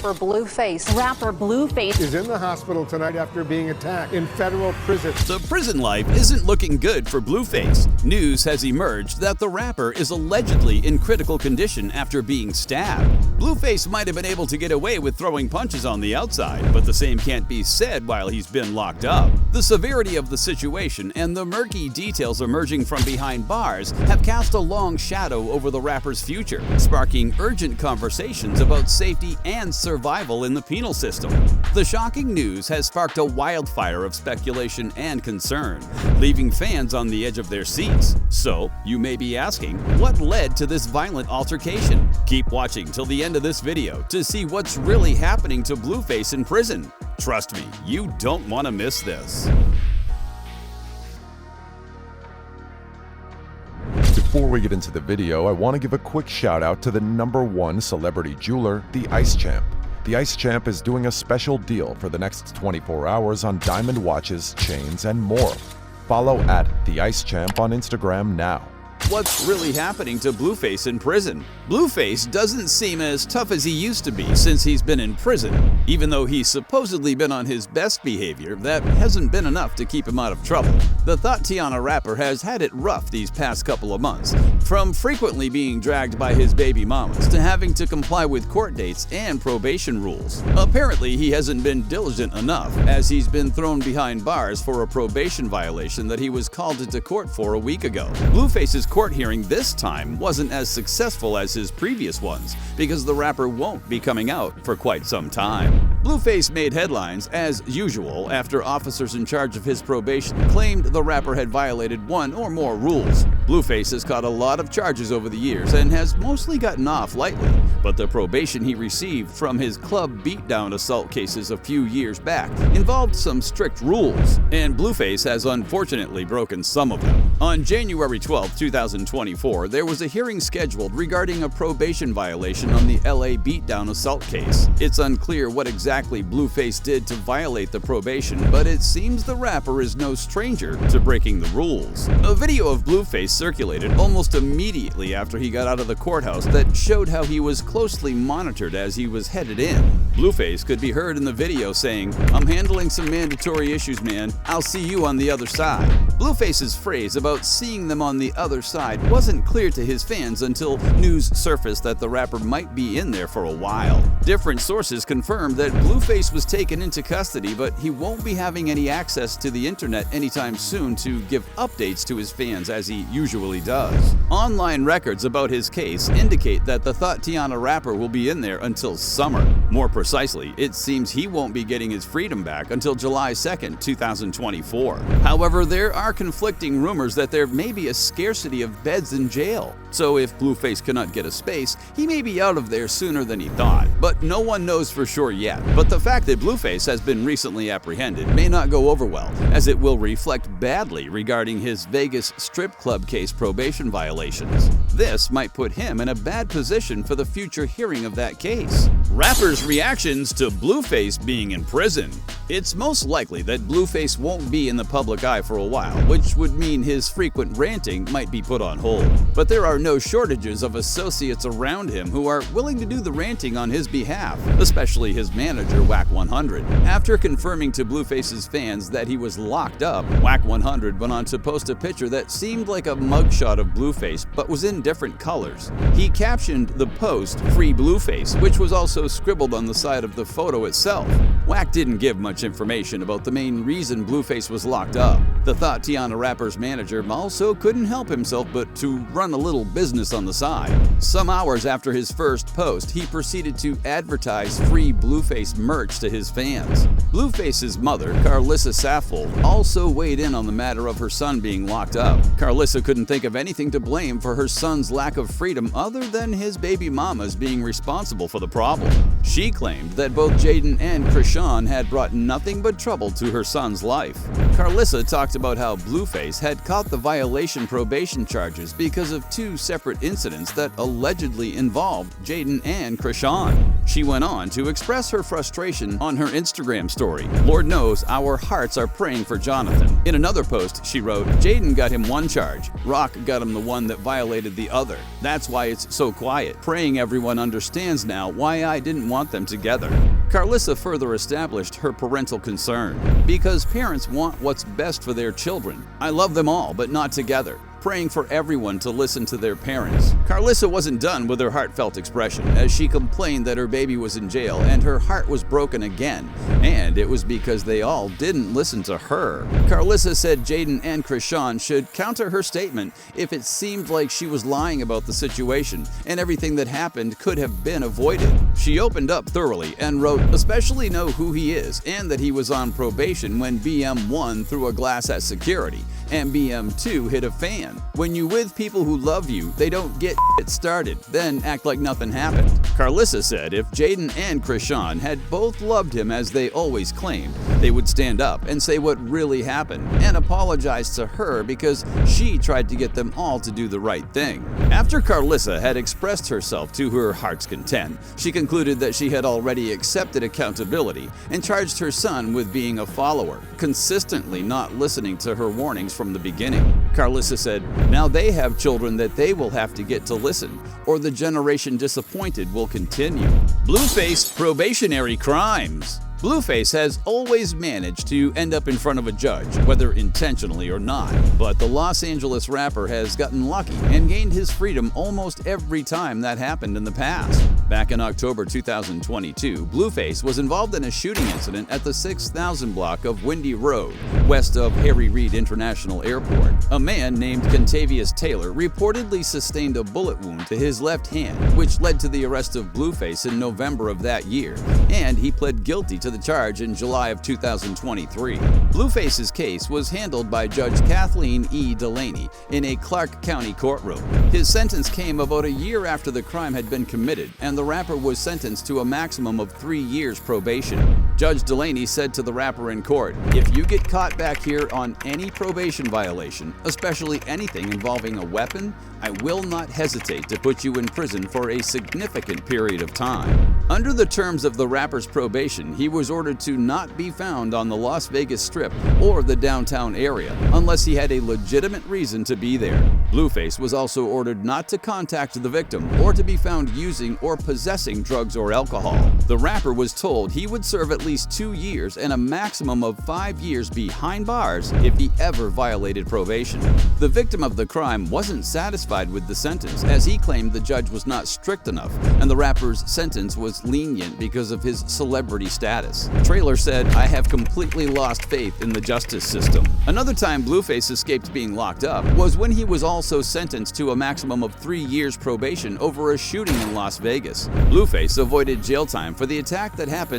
rapper BlueFace. Rapper BlueFace is in the hospital tonight after being attacked in federal prison. The prison life isn't looking good for BlueFace. News has emerged that the rapper is allegedly in critical condition after being stabbed. BlueFace might have been able to get away with throwing punches on the outside, but the same can't be said while he's been locked up. The severity of the situation and the murky details emerging from behind bars have cast a long shadow over the rapper's future, sparking urgent conversations about safety and survival in the penal system. The shocking news has sparked a wildfire of speculation and concern, leaving fans on the edge of their seats. So, you may be asking, what led to this violent altercation? Keep watching till the end of this video to see what's really happening to BlueFace in prison. Trust me, you don't want to miss this. Before we get into the video, I want to give a quick shout out to the #1 celebrity jeweler, the Ice Champ. The Ice Champ is doing a special deal for the next 24 hours on diamond watches, chains, and more. Follow at the Ice Champ on Instagram now. What's really happening to BlueFace in prison? BlueFace doesn't seem as tough as he used to be since he's been in prison. Even though he's supposedly been on his best behavior, that hasn't been enough to keep him out of trouble. The Thotiana rapper has had it rough these past couple of months, from frequently being dragged by his baby mamas to having to comply with court dates and probation rules. Apparently, he hasn't been diligent enough, as he's been thrown behind bars for a probation violation that he was called into court for a week ago. BlueFace's court hearing this time wasn't as successful as his previous ones because the rapper won't be coming out for quite some time. BlueFace made headlines as usual after officers in charge of his probation claimed the rapper had violated one or more rules. BlueFace has caught a lot of charges over the years and has mostly gotten off lightly, but the probation he received from his club beatdown assault cases a few years back involved some strict rules, and BlueFace has unfortunately broken some of them. On January 12, 2024, there was a hearing scheduled regarding a probation violation on the LA beatdown assault case. It's unclear what exactly BlueFace did to violate the probation, but it seems the rapper is no stranger to breaking the rules. A video of BlueFace circulated almost immediately after he got out of the courthouse that showed how he was closely monitored as he was headed in. BlueFace could be heard in the video saying, "I'm handling some mandatory issues, man. I'll see you on the other side." BlueFace's phrase about seeing them on the other side wasn't clear to his fans until news surfaced that the rapper might be in there for a while. Different sources confirmed that BlueFace was taken into custody, but he won't be having any access to the internet anytime soon to give updates to his fans as he usually does. Online records about his case indicate that the Thotiana rapper will be in there until summer. More precisely, it seems he won't be getting his freedom back until July 2nd, 2024. However, there are conflicting rumors that there may be a scarcity of beds in jail. So if BlueFace cannot get a space, he may be out of there sooner than he thought. But no one knows for sure yet. But the fact that BlueFace has been recently apprehended may not go over well, as it will reflect badly regarding his Vegas strip club case probation violations. This might put him in a bad position for the future hearing of that case. Rappers' reactions to BlueFace being in prison. It's most likely that BlueFace won't be in the public eye for a while, which would mean his frequent ranting might be put on hold. But there are no shortages of associates around him who are willing to do the ranting on his behalf, especially his manager, Wack 100. After confirming to BlueFace's fans that he was locked up, Wack 100 went on to post a picture that seemed like a mugshot of BlueFace but was in different colors. He captioned the post, "Free BlueFace," which was also scribbled on the side of the photo itself. Wack didn't give much information about the main reason BlueFace was locked up. The Thotiana rapper's manager also couldn't help himself but to run a little business on the side. Some hours after his first post, he proceeded to advertise free BlueFace merch to his fans. BlueFace's mother, Carlissa Saffold, also weighed in on the matter of her son being locked up. Carlissa couldn't think of anything to blame for her son's lack of freedom other than his baby mamas being responsible for the problem. She claimed that both Jaden and Krishan had brought nothing but trouble to her son's life. Carlissa talked about how BlueFace had caught the violation probation charges because of two separate incidents that allegedly involved Jaden and Krishan. She went on to express her frustration on her Instagram story. "Lord knows our hearts are praying for Jonathan." In another post, she wrote, "Jaden got him one charge. Rock got him the one that violated the other. That's why it's so quiet. Praying everyone understands now why I didn't want them together. Carlissa further established her parental concern. Because parents want what's best for their children. I love them all, but not together. Praying for everyone to listen to their parents. Carlissa wasn't done with her heartfelt expression as she complained that her baby was in jail and her heart was broken again. And it was because they all didn't listen to her. Carlissa said Jaden and Krishan should counter her statement if it seemed like she was lying about the situation and everything that happened could have been avoided. She opened up thoroughly and wrote, "Especially know who he is and that he was on probation when BM1 threw a glass at security and BM2 hit a fan. When you with people who love you, they don't get it started, then act like nothing happened." Carlissa said if Jaden and Krishan had both loved him as they always claimed, they would stand up and say what really happened and apologize to her because she tried to get them all to do the right thing. After Carlissa had expressed herself to her heart's content, she concluded that she had already accepted accountability and charged her son with being a follower, consistently not listening to her warnings from the beginning. Carlissa said, "Now they have children that they will have to get to listen, or the generation disappointed will continue." BlueFace probationary crimes. BlueFace has always managed to end up in front of a judge, whether intentionally or not. But the Los Angeles rapper has gotten lucky and gained his freedom almost every time that happened in the past. Back in October 2022, BlueFace was involved in a shooting incident at the 6000 block of Windy Road, west of Harry Reid International Airport. A man named Contavious Taylor reportedly sustained a bullet wound to his left hand, which led to the arrest of BlueFace in November of that year, and he pled guilty to the charge in July of 2023. BlueFace's case was handled by Judge Kathleen E. Delaney in a Clark County courtroom. His sentence came about a year after the crime had been committed, and the rapper was sentenced to a maximum of 3 years probation. Judge Delaney said to the rapper in court, "If you get caught back here on any probation violation, especially anything involving a weapon, I will not hesitate to put you in prison for a significant period of time." Under the terms of the rapper's probation, he was ordered to not be found on the Las Vegas Strip or the downtown area unless he had a legitimate reason to be there. BlueFace was also ordered not to contact the victim or to be found using or possessing drugs or alcohol. The rapper was told he would serve at least 2 years and a maximum of 5 years behind bars if he ever violated probation. The victim of the crime wasn't satisfied with the sentence, as he claimed the judge was not strict enough and the rapper's sentence was lenient because of his celebrity status. Trailer said, "I have completely lost faith in the justice system." Another time BlueFace escaped being locked up was when he was also sentenced to a maximum of 3 years probation over a shooting in Las Vegas. BlueFace avoided jail time for the attack that happened